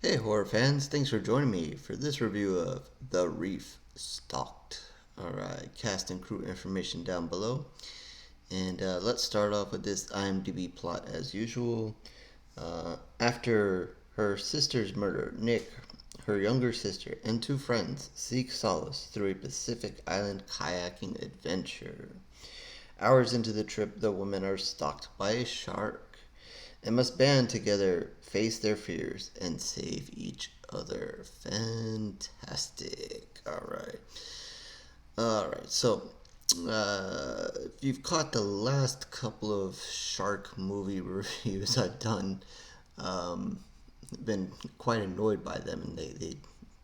Hey horror fans, thanks for joining me for this review of The Reef Stalked. Alright, cast and crew information down below. And let's start off with this IMDb plot as usual. After her sister's murder, Nick, her younger sister, and two friends seek solace through a Pacific Island kayaking adventure. Hours into the trip, the women are stalked by a shark and must band together, face their fears, and save each other. Fantastic. All right. So, if you've caught the last couple of shark movie reviews I've done, um, been quite annoyed by them, and they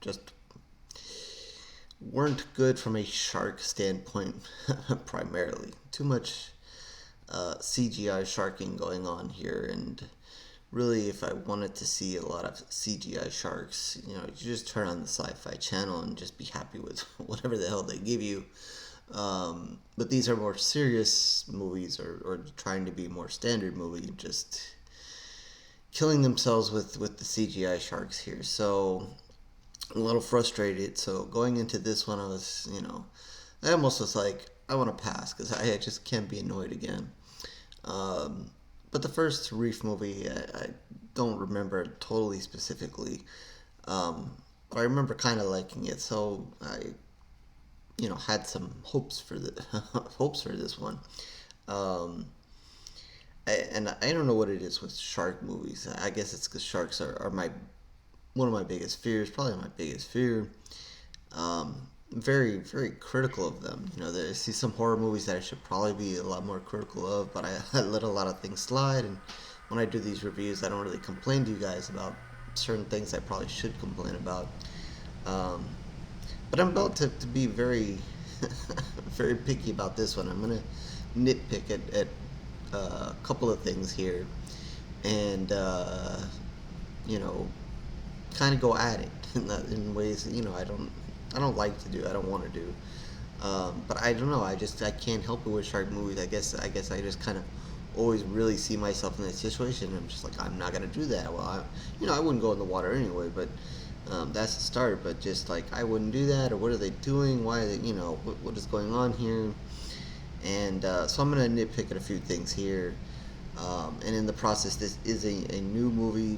just weren't good from a shark standpoint, primarily. Too much CGI sharking going on here, and really, if I wanted to see a lot of CGI sharks, you just turn on the Sci-Fi Channel and just be happy with whatever the hell they give you. But these are more serious movies, or trying to be more standard movie, just killing themselves with the CGI sharks here. So a little frustrated. So going into this one, I almost was like, I want to pass because I just can't be annoyed again. Um, but the first Reef movie, I don't remember totally specifically, but I remember kind of liking it. So I had some hopes for the hopes for this one. Um, and I don't know what it is with shark movies. I guess it's because sharks are my one of my biggest fears, probably my biggest fear. Very, very critical of them. I see some horror movies that I should probably be a lot more critical of, but I let a lot of things slide. And when I do these reviews, I don't really complain to you guys about certain things I probably should complain about. Um, but I'm about to be very, very picky about this one. I'm gonna nitpick at a couple of things here, and you know, kind of go at it in ways that I don't like to do. I don't want to do. But I don't know. I can't help it with shark movies. I guess I just kind of always really see myself in that situation. I'm just like, I'm not gonna do that. Well, I wouldn't go in the water anyway. But that's the start. But just like I wouldn't do that. Or what are they doing? Why? What is going on here? And so I'm gonna nitpick at a few things here. And in the process, this is a new movie.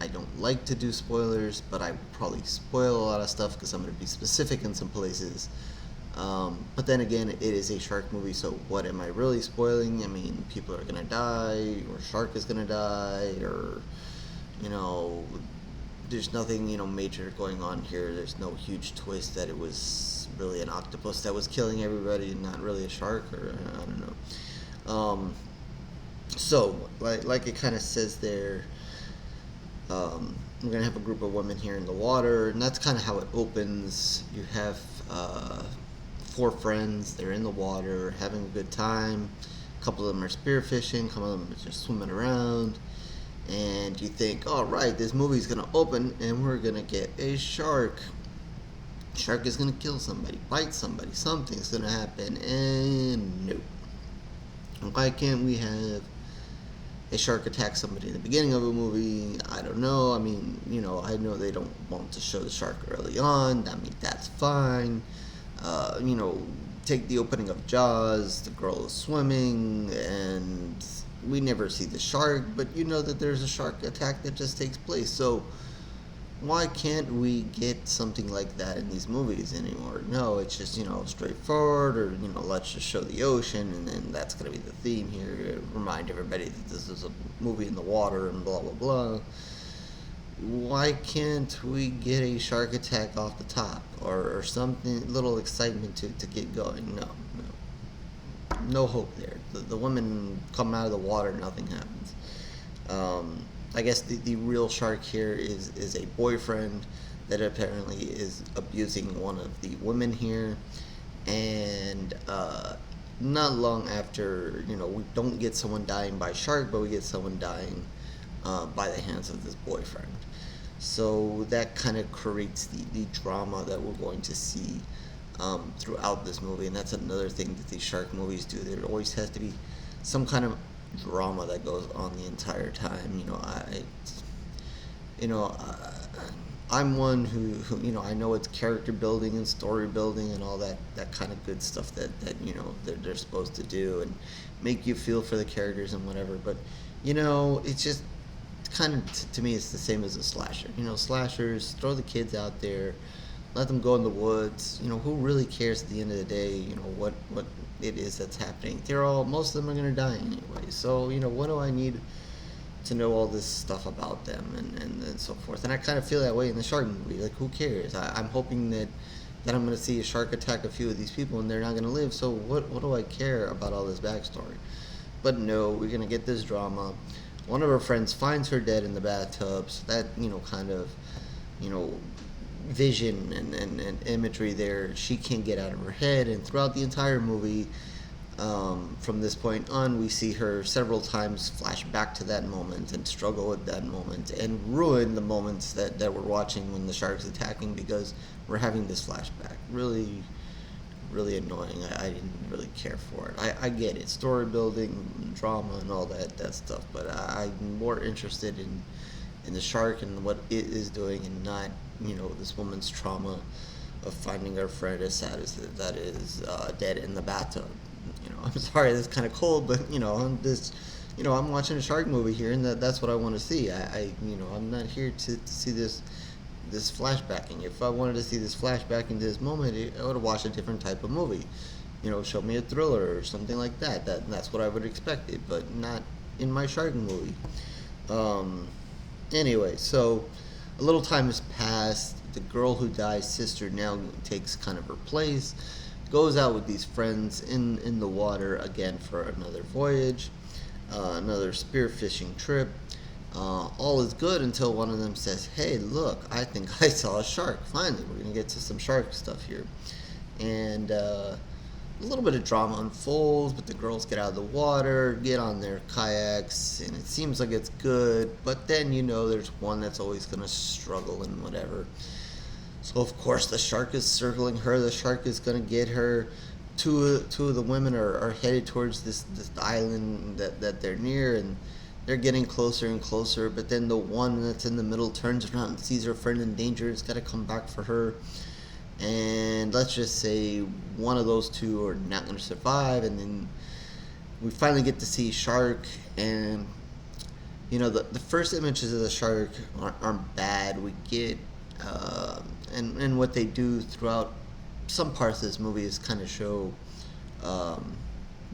I don't like to do spoilers, but I probably spoil a lot of stuff because I'm going to be specific in some places. But then again, it is a shark movie, so what am I really spoiling? I mean, people are going to die, or shark is going to die, or, you know, there's nothing, major going on here. There's no huge twist that it was really an octopus that was killing everybody and not really a shark, or I don't know. So, like it kind of says there, we're gonna have a group of women here in the water, and that's kind of how it opens. You have four friends. They're in the water, having a good time. A couple of them are spearfishing. A couple of them are just swimming around. And you think, all right, this movie's gonna open, and we're gonna get a shark. Shark is gonna kill somebody, bite somebody. Something's gonna happen, and no. Why can't we have a shark attack somebody in the beginning of a movie? I don't know. I mean, I know they don't want to show the shark early on. I mean, that's fine. Uh, you know, Take the opening of Jaws. The girl is swimming, and we never see the shark, but you know that there's a shark attack that just takes place. So why can't we get something like that in these movies anymore? No, it's just, straightforward, or, let's just show the ocean, and then that's going to be the theme here. Remind everybody that this is a movie in the water, and blah, blah, blah. Why can't we get a shark attack off the top, or something, little excitement to get going? No, no hope there. The women come out of the water, nothing happens. I guess the real shark here is a boyfriend that apparently is abusing one of the women here, and not long after, we don't get someone dying by shark, but we get someone dying by the hands of this boyfriend. So that kind of creates the drama that we're going to see throughout this movie, and that's another thing that these shark movies do. There always has to be some kind of drama that goes on the entire time. you know, I'm one who I know it's character building and story building and all that kind of good stuff that they're supposed to do and make you feel for the characters and whatever. But it's just kind of to me it's the same as a slasher. Slashers throw the kids out there, let them go in the woods. Who really cares at the end of the day? What it is that's happening. Most of them are gonna die anyway. So what do I need to know all this stuff about them and so forth. And I kind of feel that way in the shark movie. Like, who cares? I'm hoping that I'm going to see a shark attack a few of these people and they're not going to live. So what do I care about all this backstory? But no, we're going to get this drama. One of her friends finds her dead in the bathtub. So that, kind of, you know, vision and imagery there, she can't get out of her head. And throughout the entire movie, from this point on, we see her several times flash back to that moment and struggle with that moment and ruin the moments that we're watching when the shark's attacking because we're having this flashback. Really, really annoying. I didn't really care for it. I get it, story building, drama, and all that stuff, but I'm more interested in the shark and what it is doing and not, this woman's trauma of finding her friend as sad as that is dead in the bathtub. I'm sorry, that's kind of cold, but I'm watching a shark movie here, and that's what I want to see. I'm not here to see this flashbacking. If I wanted to see this flashback into this moment, I would have watched a different type of movie. Show me a thriller or something like that. That's what I would expect it, but not in my shark movie. Anyway, so a little time has passed. The girl who dies, sister, now takes kind of her place. Goes out with these friends in the water again for another voyage, another spearfishing trip. All is good until one of them says, "Hey, look, I think I saw a shark. Finally, we're going to get to some shark stuff here." And a little bit of drama unfolds, but the girls get out of the water, get on their kayaks, and it seems like it's good. But then, there's one that's always going to struggle and whatever. So, of course, the shark is circling her. The shark is going to get her. Two of the women are headed towards this island that they're near, and they're getting closer and closer. But then the one that's in the middle turns around and sees her friend in danger. It's got to come back for her. And let's just say one of those two are not going to survive. And then we finally get to see shark. And, the first images of the shark aren't bad. We get... and what they do throughout some parts of this movie is kind of show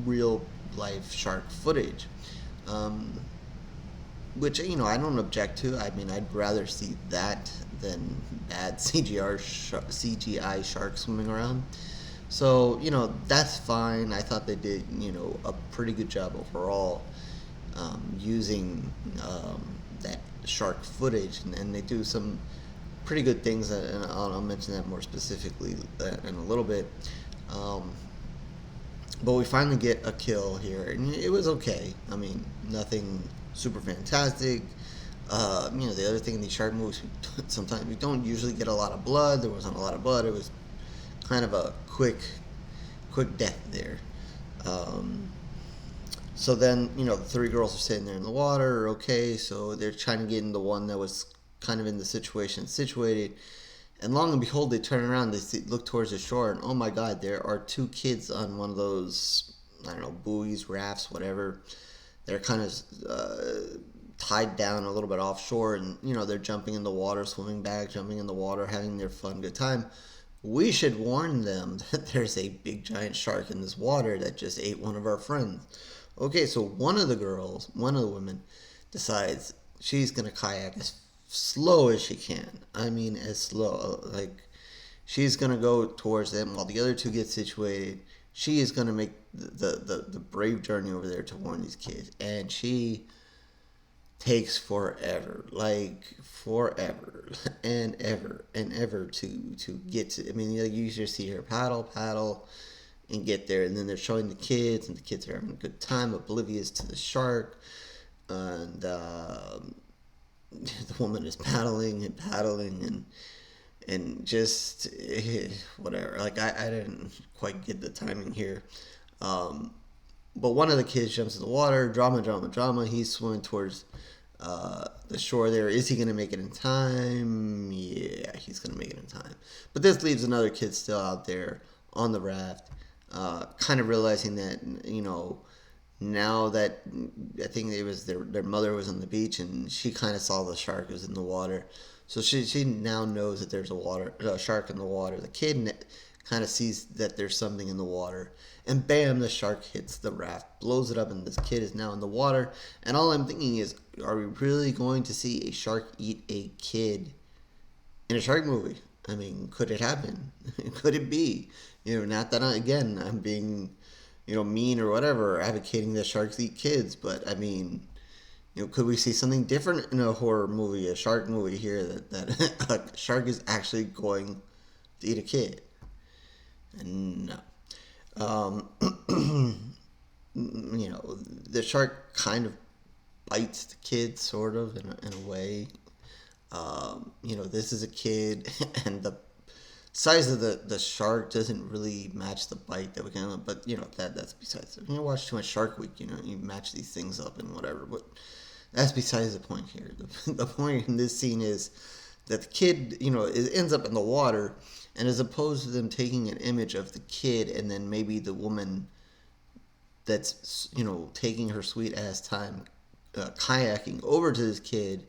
real life shark footage, which I don't object to. I mean, I'd rather see that than bad CGI shark swimming around. So that's fine. I thought they did a pretty good job overall using that shark footage, and they do some pretty good things, and I'll mention that more specifically in a little bit. But we finally get a kill here, and it was okay. I mean, nothing super fantastic. The other thing in these shark movies, sometimes we don't usually get a lot of blood. There wasn't a lot of blood. It was kind of a quick death there. So then, the three girls are sitting there in the water, okay, so they're trying to get in the one that was kind of in the situation situated, and long and behold, they turn around, look towards the shore, and oh my god, there are two kids on one of those, I don't know, buoys, rafts, whatever. They're kind of tied down a little bit offshore, and they're jumping in the water, swimming back, jumping in the water, having their fun, good time. We should warn them that there's a big giant shark in this water that just ate one of our friends. Okay, so one of the women decides she's gonna kayak as slow as she can. I mean, as slow. Like, she's gonna go towards them while the other two get situated. She is gonna make the brave journey over there to warn these kids, and she takes forever, like forever and ever to get to. I mean, you just see her paddle and get there, and then they're showing the kids, and the kids are having a good time, oblivious to the shark, and the woman is paddling and just whatever. Like, I didn't quite get the timing here, but one of the kids jumps in the water. Drama. He's swimming towards the shore there. Is he going to make it in time? Yeah, he's going to make it in time. But this leaves another kid still out there on the raft, kind of realizing that, now that I think it was their mother was on the beach and she kind of saw the shark was in the water. So she now knows that there's a shark in the water. The kid kind of sees that there's something in the water. And bam, the shark hits the raft, blows it up, and this kid is now in the water. And all I'm thinking is, are we really going to see a shark eat a kid in a shark movie? I mean, could it happen? Could it be? Not that I'm being, mean or whatever, advocating that sharks eat kids, but I mean, could we see something different in a horror movie, a shark movie here, that a shark is actually going to eat a kid? And no. The shark kind of bites the kid, sort of, in a way. This is a kid, and the size of the shark doesn't really match the bite that we can, but, that's besides. When you watch too much Shark Week, you match these things up and whatever, but that's besides the point here. The point in this scene is that the kid, ends up in the water, and as opposed to them taking an image of the kid and then maybe the woman that's, taking her sweet ass time kayaking over to this kid,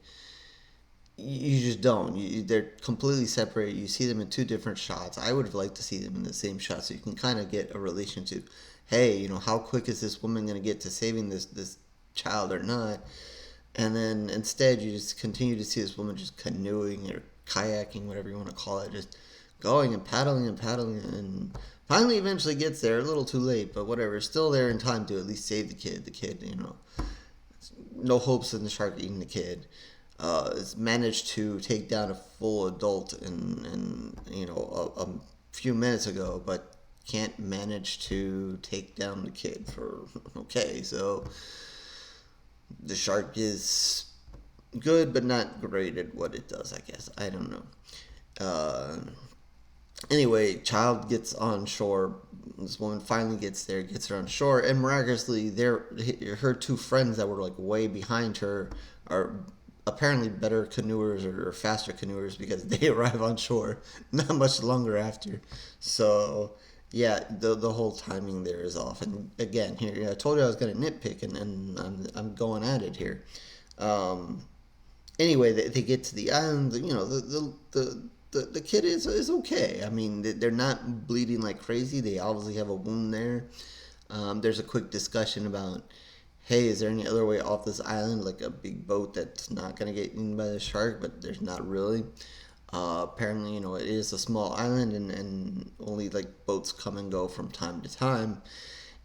you just don't. They're completely separated. You see them in two different shots. I would have liked to see them in the same shot so you can kind of get a relation to, hey, how quick is this woman going to get to saving this child or not? And then instead you just continue to see this woman just canoeing or kayaking, whatever you want to call it, just going and paddling and finally eventually gets there, a little too late, but whatever, still there in time to at least save the kid. The kid, no hopes in the shark eating the kid. Has managed to take down a full adult in a few minutes ago, but can't manage to take down the kid okay, so the shark is good but not great at what it does, I guess. I don't know. Anyway, child gets on shore. This woman finally gets there, gets her on shore, and miraculously, her two friends that were like way behind her are apparently better canoers or faster canoers because they arrive on shore not much longer after. So yeah, the whole timing there is off. And again, here I told you I was going to nitpick, and I'm going at it here. Anyway, they get to the island. The kid is okay. I mean, they're not bleeding like crazy. They obviously have a wound there. There's a quick discussion about, hey, is there any other way off this island, like a big boat that's not going to get eaten by the shark? But there's not really. Apparently, it is a small island, and only like boats come and go from time to time.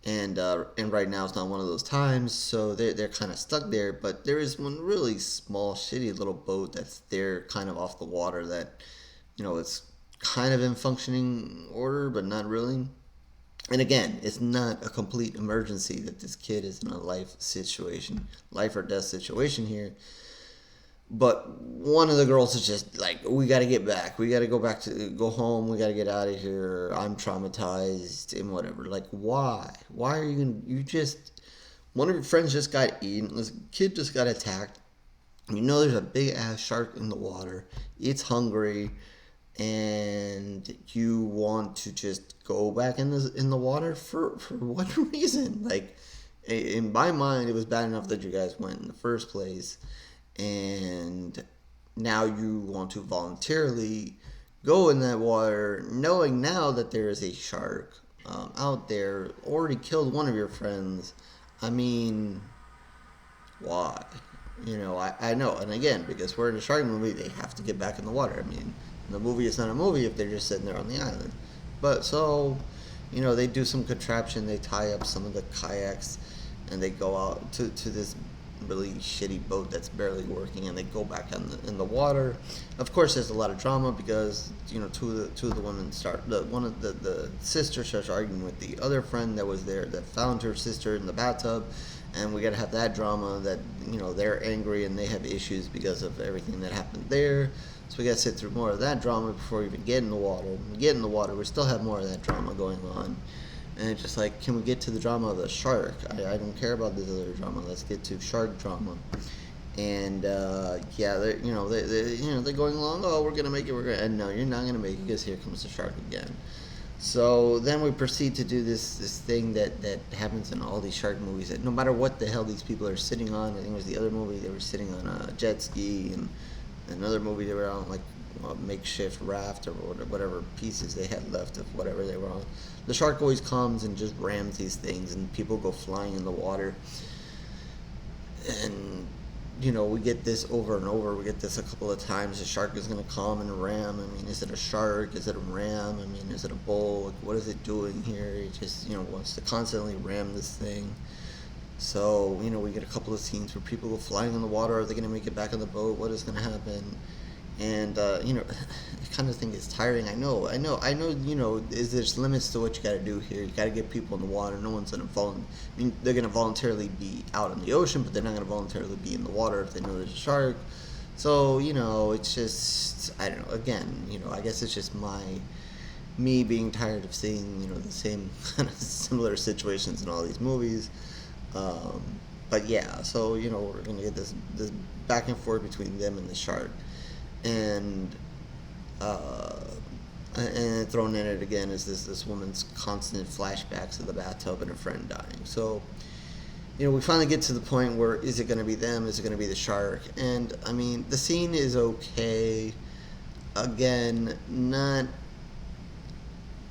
And right now it's not one of those times, so they're kind of stuck there. But there is one really small, shitty little boat that's there, kind of off the water, that it's kind of in functioning order, but not really. And again, it's not a complete emergency that this kid is in a life or death situation here. But one of the girls is just like, we got to get back. We got to go home. We got to get out of here. I'm traumatized and whatever. Like, why? Why are you going to, one of your friends just got eaten. This kid just got attacked. There's a big ass shark in the water. It's hungry. And you want to just go back in the water for what reason? Like, in my mind, it was bad enough that you guys went in the first place, and now you want to voluntarily go in that water, knowing now that there is a shark out there, already killed one of your friends. I mean, why? I know, and again, because we're in a shark movie, they have to get back in the water. I mean, the movie is not a movie if they're just sitting there on the island. But so, they do some contraption. They tie up some of the kayaks, and they go out to this really shitty boat that's barely working, and they go back in the water. Of course, there's a lot of drama because two of the women one of the sister starts arguing with the other friend that was there that found her sister in the bathtub, and we got to have that drama that they're angry and they have issues because of everything that happened there. So we got to sit through more of that drama before we even get in the water. When we get in the water, we still have more of that drama going on. And it's just like, can we get to the drama of the shark? I don't care about this other drama. Let's get to shark drama. And yeah, they're going along. Oh, we're gonna make it. We're gonna. And no, you're not gonna make it because here comes the shark again. So then we proceed to do this thing that happens in all these shark movies. That no matter what the hell these people are sitting on, I think it was the other movie they were sitting on a jet ski, and another movie they were on like a makeshift raft or whatever pieces they had left of whatever they were on. The shark always comes and just rams these things, and people go flying in the water. And we get this over and over. We get this a couple of times. The shark is going to come and ram. I mean, is it a shark? Is it a ram? I mean, is it a bull? Like, what is it doing here? It just, wants to constantly ram this thing. So, we get a couple of scenes where people go flying in the water. Are they going to make it back on the boat? What is going to happen? And, I kind of think it's tiring. I know, there's limits to what you got to do here. You got to get people in the water. No one's going to they're going to voluntarily be out in the ocean, but they're not going to voluntarily be in the water if they know there's a shark. So, it's just, I don't know. Again, I guess it's just me being tired of seeing, the same kind of similar situations in all these movies. But yeah, so, we're going to get this back and forth between them and the shark. And thrown in it again is this woman's constant flashbacks of the bathtub and her friend dying. So, we finally get to the point where is it going to be them? Is it going to be the shark? And I mean, the scene is okay. Again, not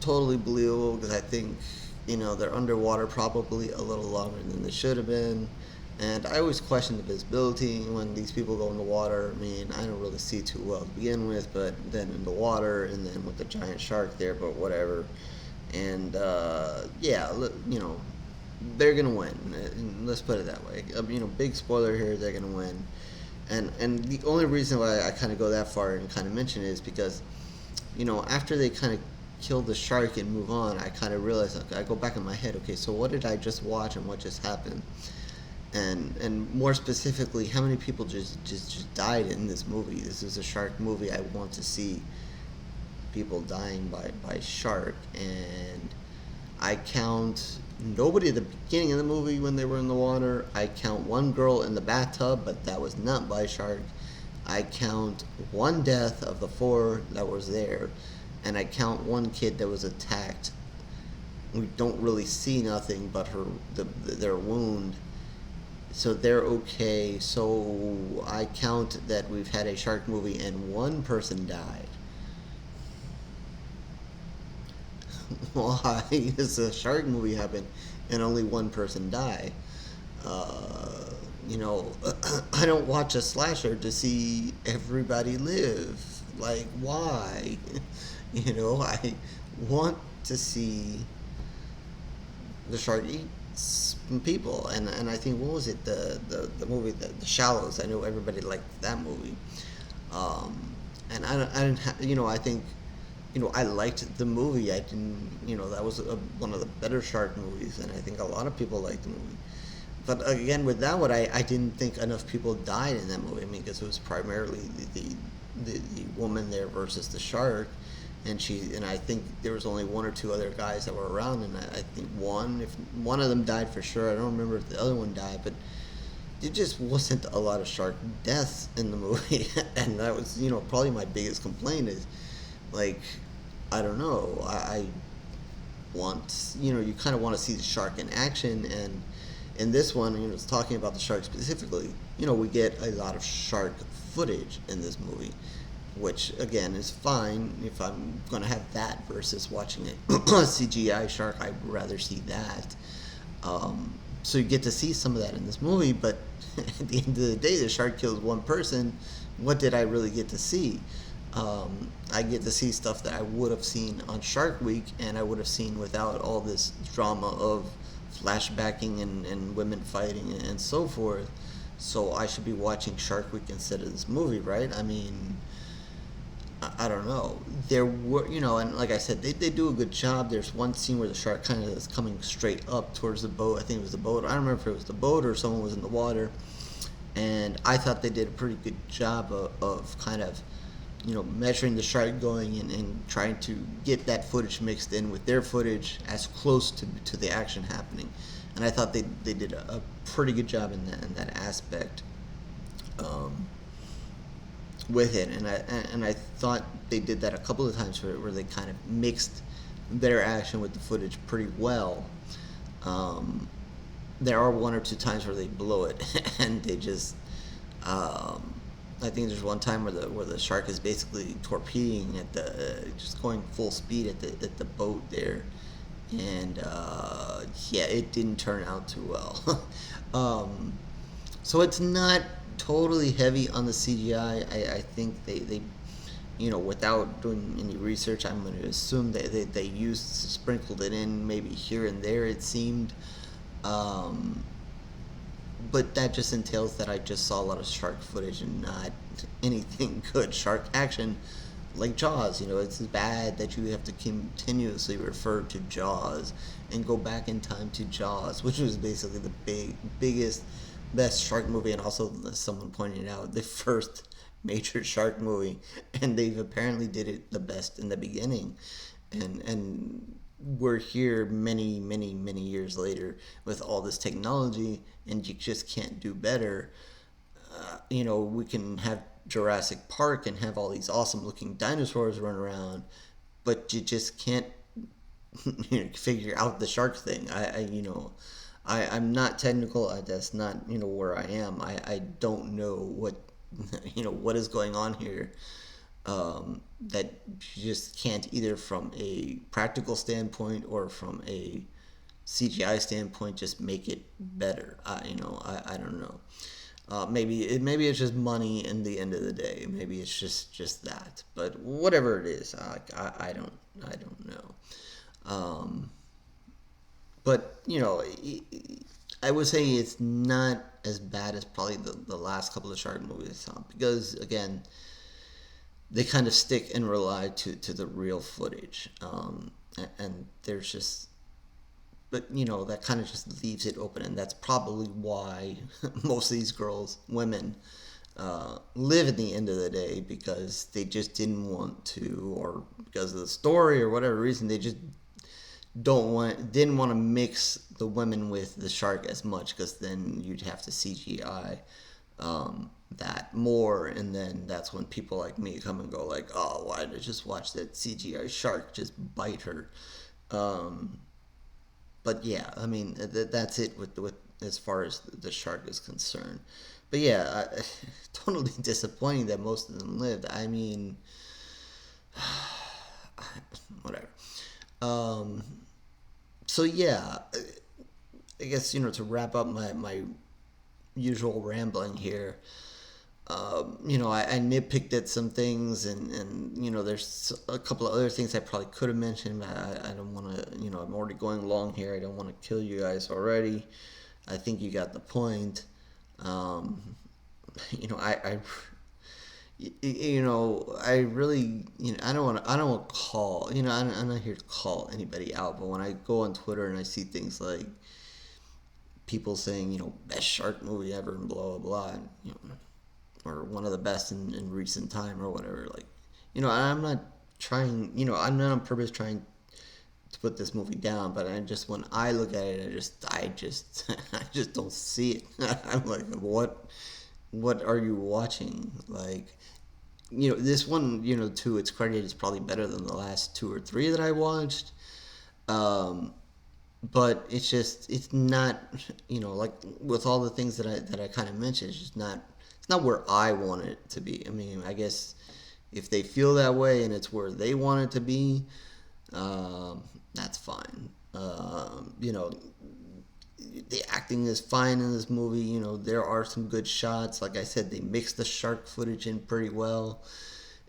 totally believable because I think they're underwater probably a little longer than they should have been. And I always question the visibility when these people go in the water. I mean, I don't really see too well to begin with, but then in the water, and then with the giant shark there, but whatever. And yeah, they're gonna win. Let's put it that way. Big spoiler here, they're gonna win. And the only reason why I kind of go that far and kind of mention it is because, after they kind of kill the shark and move on, I kind of realize, I go back in my head, okay, so what did I just watch and what just happened? And more specifically, how many people just died in this movie? This is a shark movie. I want to see people dying by shark. And I count nobody at the beginning of the movie when they were in the water. I count one girl in the bathtub, but that was not by shark. I count one death of the 4 that was there. And I count one kid that was attacked. We don't really see nothing but their wound. So they're okay. So I count that we've had a shark movie and one person died. Why does a shark movie happen and only one person die? I don't watch a slasher to see everybody live. Like, why? I want to see the shark eat some people, and I think, what was it, the movie, the Shallows? I know everybody liked that movie, and I didn't I think I liked the movie. I didn't that was one of the better shark movies, and I think a lot of people liked the movie. But again, with that one, I didn't think enough people died in that movie. I mean, because it was primarily the woman there versus the shark. And I think there was only 1 or 2 other guys that were around, and I think if one of them died for sure. I don't remember if the other one died, but it just wasn't a lot of shark deaths in the movie. And that was, probably my biggest complaint is, like, I don't know, I want, you kind of want to see the shark in action, and in this one, it's talking about the shark specifically, we get a lot of shark footage in this movie, which again is fine if I'm going to have that versus watching a CGI shark. I'd rather see that. So you get to see some of that in this movie, but at the end of the day, the shark kills one person. What did I really get to see? I get to see stuff that I would have seen on Shark Week, and I would have seen without all this drama of flashbacking and women fighting and so forth. So I should be watching Shark Week instead of this movie, right? I mean, I don't know. There were, and like I said, they do a good job. There's one scene where the shark kind of is coming straight up towards the boat. I think it was the boat. I don't remember if it was the boat or someone was in the water. And I thought they did a pretty good job of kind of, measuring the shark going and trying to get that footage mixed in with their footage as close to the action happening. And I thought they did a pretty good job in that aspect. um, with it, and I thought they did that a couple of times where they kind of mixed their action with the footage pretty well. Um, there are one or two times where they blow it, and they just. I think there's one time where the shark is basically torpedoing at the just going full speed at the boat there, and yeah, it didn't turn out too well. um, so it's not totally heavy on the CGI. I think they without doing any research, I'm going to assume that they used sprinkled it in maybe here and there. It seemed. Um, but that just entails that I just saw a lot of shark footage and not anything good shark action like Jaws. It's bad that you have to continuously refer to Jaws and go back in time to Jaws, which was basically the biggest, best shark movie, and also, as someone pointed out, the first major shark movie, and they've apparently did it the best in the beginning, and we're here many, many, many years later with all this technology, and you just can't do better. We can have Jurassic Park and have all these awesome looking dinosaurs run around, but you just can't figure out the shark thing. I'm not technical. That's not where I am. I don't know what what is going on here. That you just can't, either from a practical standpoint or from a CGI standpoint, just make it better. I don't know. Maybe it's just money in the end of the day. Maybe it's just that. But whatever it is, I don't know. Um, but I would say it's not as bad as probably the last couple of shark movies I saw, because again, they kind of stick and rely to the real footage, and there's just, but that kind of just leaves it open, and that's probably why most of these girls, women, live at the end of the day, because they just didn't want to, or because of the story or whatever reason, they just didn't want to mix the women with the shark as much, because then you'd have to CGI that more, and then that's when people like me come and go like, oh, why did I just watch that CGI shark just bite her? Um, but yeah, I mean, that's it with as far as the shark is concerned. But yeah, totally disappointing that most of them lived. I mean, whatever. Um, so yeah, I guess to wrap up my usual rambling here. I nitpicked at some things, and there's a couple of other things I probably could have mentioned, but I don't want to, I'm already going long here. I don't want to kill you guys already. I think you got the point. Um, I really, I don't want to call, I'm not here to call anybody out, but when I go on Twitter and I see things like people saying, best shark movie ever and blah, blah, blah, and, or one of the best in recent time or whatever. Like, I'm not trying, I'm not on purpose trying to put this movie down, but I just, when I look at it, I just I just don't see it. I'm like, what are you watching? Like, this one, to its credit, is probably better than the last two or three that I watched. Um, but it's not, like with all the things that I kind of mentioned, it's not where I want it to be. I mean, I guess if they feel that way and it's where they want it to be, that's fine. The acting is fine in this movie. There are some good shots. Like I said, they mix the shark footage in pretty well,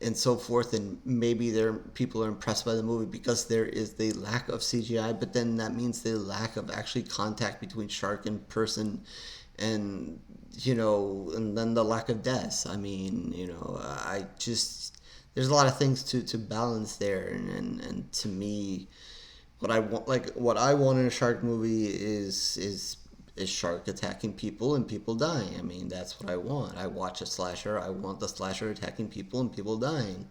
and so forth. And maybe people are impressed by the movie because there is the lack of CGI, but then that means the lack of actually contact between shark and person, and and then the lack of deaths. I mean, I just, there's a lot of things to balance there, and to me, what I want in a shark movie is shark attacking people and people dying. I mean, that's what I want. I watch a slasher. I want the slasher attacking people and people dying.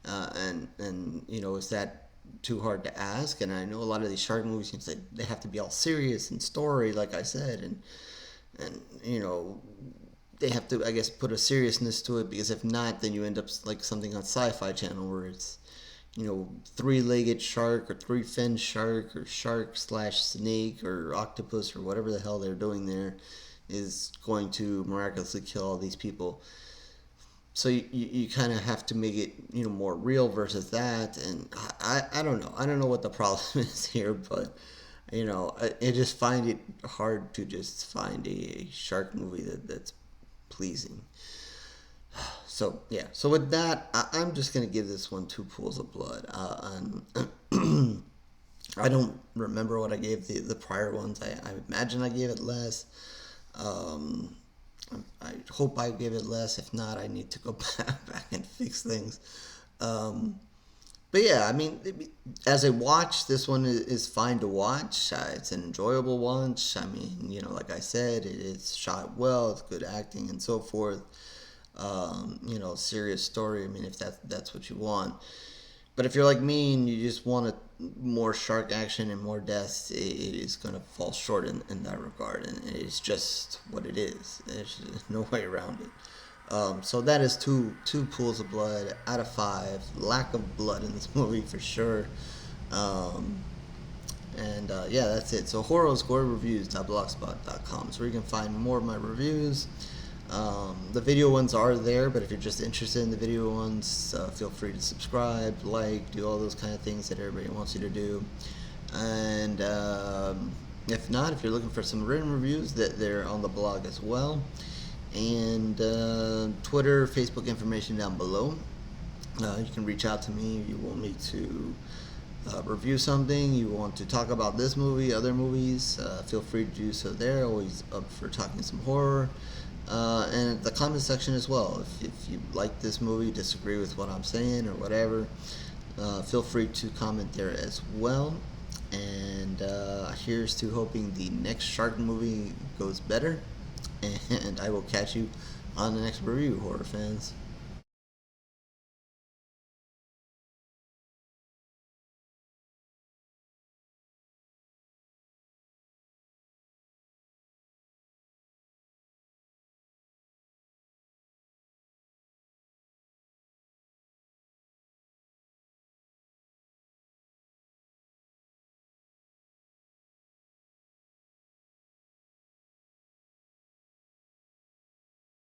And is that too hard to ask? And I know a lot of these shark movies, they have to be all serious and story, like I said, and they have to, I guess, put a seriousness to it, because if not, then you end up like something on Sci-Fi Channel where it's, three-legged shark or three-finned shark or shark slash snake or octopus or whatever the hell they're doing there is going to miraculously kill all these people. So you kind of have to make it more real versus that, and I don't know, what the problem is here, but I just find it hard to just find a shark movie that's pleasing. So yeah, so with that, I'm just gonna give this one two pools of blood. I don't remember what I gave the prior ones. I imagine I gave it less. Um, I hope I gave it less. If not, I need to go back and fix things. Um, but yeah, I mean, as a watch, this one is fine to watch. It's an enjoyable watch. I mean, like I said, it's shot well. It's good acting and so forth. Serious story. I mean, if that's what you want. But if you're like me and you just want more shark action and more deaths, it is going to fall short in that regard. And it's just what it is. There's no way around it. So that is two pools of blood out of 5. Lack of blood in this movie for sure. Yeah, that's it. So horrorreviews.blogspot.com is where you can find more of my reviews. The video ones are there, but if you're just interested in the video ones, feel free to subscribe, do all those kind of things that everybody wants you to do. And if not, if you're looking for some written reviews, they're on the blog as well. And Twitter, Facebook information down below. You can reach out to me if you want me to review something, you want to talk about this movie, other movies, feel free to do so there. Always up for talking some horror. And the comment section as well. If you like this movie, disagree with what I'm saying or whatever, feel free to comment there as well. And here's to hoping the next shark movie goes better. And I will catch you on the next review, horror fans.